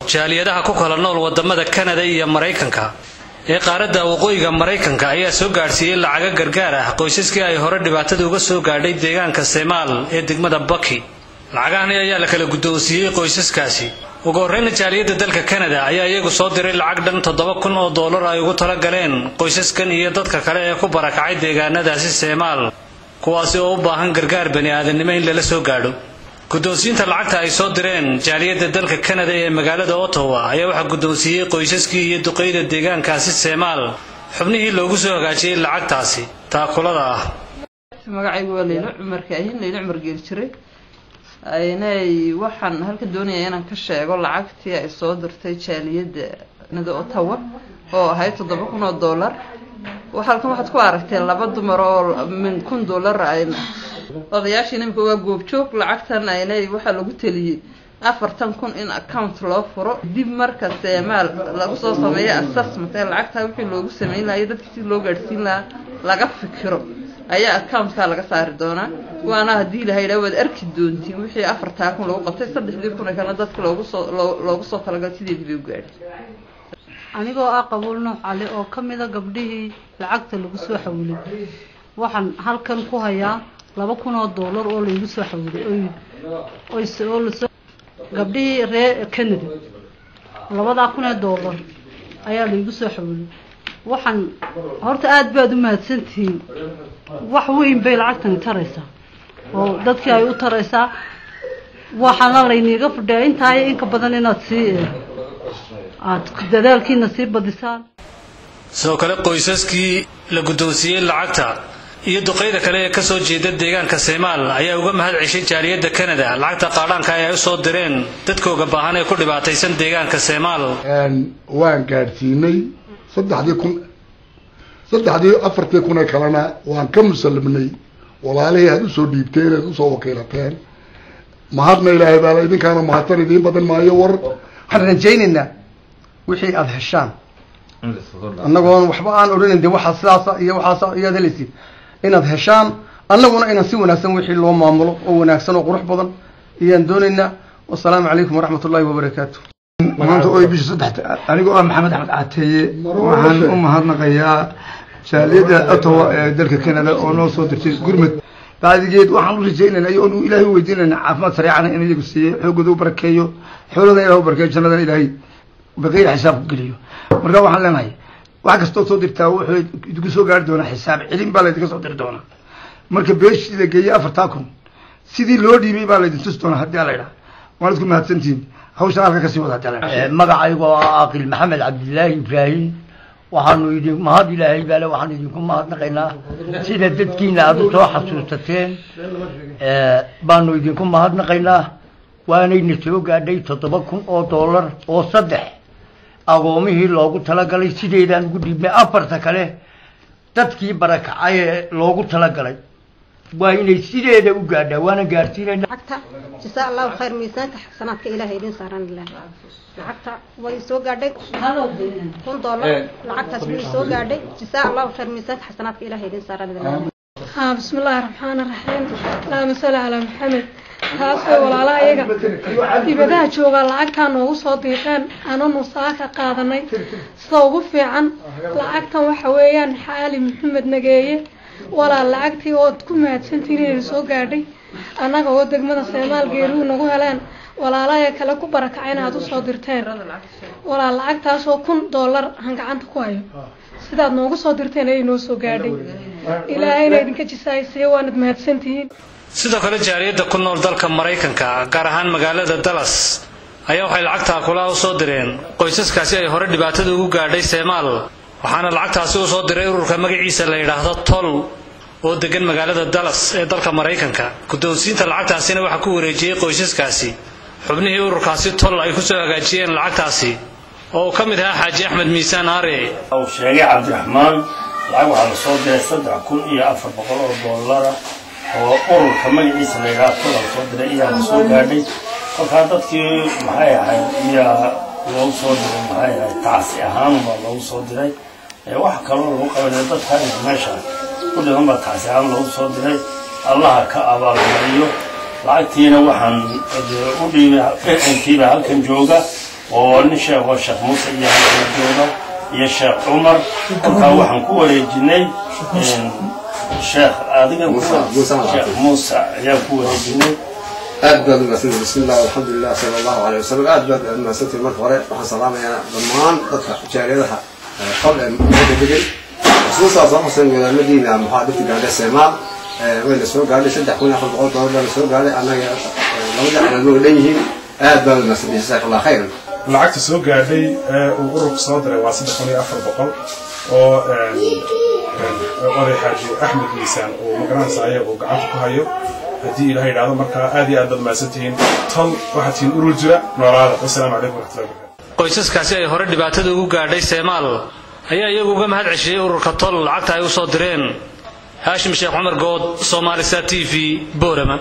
jaaliyadaha ku kala nool wadamada Canada iyo Mareykanka ee qaaradda waqooyiga Mareykanka ayaa soo gaarsiiyay lacag gargaar ah qoysaskii ay hore dhibaatada uga soo gaadhay deegaanka Semaal ee degmada Bucky. Lacagahan ayaa la kala guddoonsiiyay qoysaskaasi. ugu horreyn jaaliyada dalka Canada ayaa iyagu soo diray lacag dhan $7,000 ay ugu tala galeen qoysaskan iyo dadka kale ee ku barakacay deegaanadaasi Semaal kuwaas oo u baahan gargaar bani'aadanimo in la soo gaadho. guddoonsiinta lacagta ay soo direen jaaliyada dalka Canada ee magaalada Ottawa ayaa waxa guddoonsiiyay qoysaskii iyo duqeyda deegaankaasi Semaal xubnihii loogu soo hagaajiyay lacagtaasi taakulada ah. magacaygu waa Leelo Cumar Kaahin Leelo Cumar Geeljiray aynay waxaan halka doonayay inaan ka sheego lacagtii ay soo dirtay jaaliyada nada Ottawa oo ahayd $7,000 halkan waxaad ku aragtay laba dumar oo min $1,000 ayna odayaashii nimka waa goobjoog lacagtan aynay waxa lagu taliyay 40,000 in account loo furo dib marka Semaal lagu soo sameeyo assessment lacagta wixii loogu sameeyay lahayd dadkii si loo gaarsiin lahaa laga fikiro ayaa account-ka laga saari doonaa waana hadii la hayro wad arki doontiin wixii 4,000 lagu qabtay 3,000 kana dadka loogu soo talagalay sidii loo gaaray anigoo qabuulno cali oo kamida gabdhihii lacagta lagu soo xawilay waxaan halkan ku hayaa $2,000 oo lagu soo xawilay oo soo gabdhihii reer Canada $2,000 ayaa lagu soo xawilay waxaan horta aad baad u mahadsantihiin wax weyn bay lacagtan taraysaa oo dadkii ay u taraysaa waxaana la iniga fadhiyaa inta in ka badan inaad dadaalkiina sii badisaan. soo kale qoysaskii la guddoonsiiyay lacagta iyo duqeyda kale ee ka soo jeeda deegaanka Semaal ayaa uga mahad ceshay jaaliyada Canada lacagta qaadhanka ay soo direen dadkooga baahan ee ku dhibaataysan deegaanka Semaal waan gaarsiinay 3,000 kalena waan ka musallimnay walaalihii aad u soo dhiibteen aad u soo wakiilateen mahadna ilaahay baa idinkaana mahadsan idin badan maayo war waxaan rajaynaynaa wixii aad heshaan annagoon waxba aan odhanin de waxa sidaas iyo waxaas iyo helaysi inaad heshaan annaguna inaan si wanaagsan wixii loo maamulo oo wanaagsan oo qurux badan iyaan doonaynaa wassalaamu calaykum waraxmatullaahi wabarakaatuh. maanta oo bisha 3 anigoo Maxamed Axmed Cateeye waxaan u mahadnaqayaa jaaliyada Ottawa ee dalka Canada oo noo soo dirtay gurmad baadigeed waxaan u rajaynaynaa inuu Ilaahay weydiinayna caafimaad sariican in iyagu siiyo xoogooda u barakeeyo xoolada Ilaahay u barakeeyo jannada Ilaahay baqay xisaab ku geliyo marka waxaan leenahay wax kasta oo soo dirtaa wuxuu idinku soo gaar doona xisaab cilin baa la idinka soo dir doona marka beeshida geeyay 4,000 sidii loo dhiibay baa la idin tus doona hadii la yiraahdo waan isku mahadsantiin hawsha halka ka sii wada jala magacaygu waa Aqil Maxamed Cabdullaahi Ibrahim waxaanu idin mahad Ilaahay baa waxaan idinku mahadnaqaynaa sida dadkiina aad soo xasuusateen baanu idinku mahadnaqaynaa waanayna soo gaadhay $7,000 oo 3 agoomihii loogu talagalay sideedaan ugu dhiibnay 4 kale dadkii barakacay loogu talagalay waa inay sideeda u gaadhaa waana gaarsiinayna lacagta jazaa Allah khayr miisaanka xasanaadka Ilaahay idin saaran lacagta way soo gaadhay $1,000 lacagtaas way soo gaadhay jazaa Allah khayr miisaanka xasanaadka Ilaahay idin saaran bismillaahir rahmaanir rahiim allahumma salli ala muhammad taasoo walaalaha iyaga dibadaha jooga lacagta noogu soo diiqeen aananu saaka qaadanay sida ugu fiican lacagtan waxa weeyaan xaali Maxamed Nageeye walaal lacagtii oo ku mahadsantiin inay soo gaadhay anaga oo degmada Semaal geeru nagu heleen walaalaha kale ku barakacayna aad u soo dirteen walaal lacagtaas oo $1,000 han gacanta ku hayo sidaad noogu soo dirteen ay noo soo gaadhay ilaahayna idinka jisaayay waanad mahadsantiin. sidoo kale jaaliyada ku nool dalka Mareykanka gaar ahaan magaalada Dallas ayaa waxay lacagta kula soo direen qoysaskaasi ay hore dhibaatada ugu gaadhay Semaal waxaana lacagtaasi u soo diray ururka magaciisa la yiraahdo Toll oo degan magaalada Dallas ee dalka Mareykanka guddoonsiinta lacagtaasina waxa ku wareejiyay qoysaskaasi xubnihii ururkaasi Toll ay ku soo hagaajiyeen lacagtaasi oo kamid ah Xaaji Axmed Miisaan Aare oo sheegay Cabdiraxmaan lacag waxa la soo diray $3,400 oo ururka magaciisa la yiraahdo Toll soo diray iyo soo gaadhay kolka dadkii maxay ahayd iyo loo soo diray maxay ahayd taasi ahaan loo soo diray wax kale oo lagu qabanay dadka meesha ku dhigan ba taasi ahaan loo soo diray Allah ka abaalmariyo lacagtiina waxaan u dhiibay intiiba halkan jooga ون شيخ موسى يا شيخ عمر وحن كوري جني شيخ شيخ موسى يا كوري جني أدبر المسجد بسم الله والحمد لله صلى الله عليه وسلم أدبر المسجد المرفوع وحصلنا يا ضمان تطلع جاريها قبل المدة خصوصا صمص المدينة محافظة قاعدة سماء وين السوق قاعدة شد حكونا في القول طول السوق قاعدة أنا لو دعنا نقول ليه أدبر المسجد جزاك الله خيرا. لعقت السوق قاعدة وقرب صادر واسد حكوني أفر بقل وأضي حاجي أحمد ميسان ومقران صعيب وقعدت كهيو هدي إلهي العظم مركا آدي أدب ما ستين طل waxaad urul jira noolaada assalaamu calaykum warahmatullahi wabarakatuh qoysaskaasi ay hore dhibaatada ugu gaadhay Soomaal ayaa iyagu uga mahad ceshiyay ururka tol lacagta ay u soo direen Haashim Sheekh Umar Good Somali TV Boorama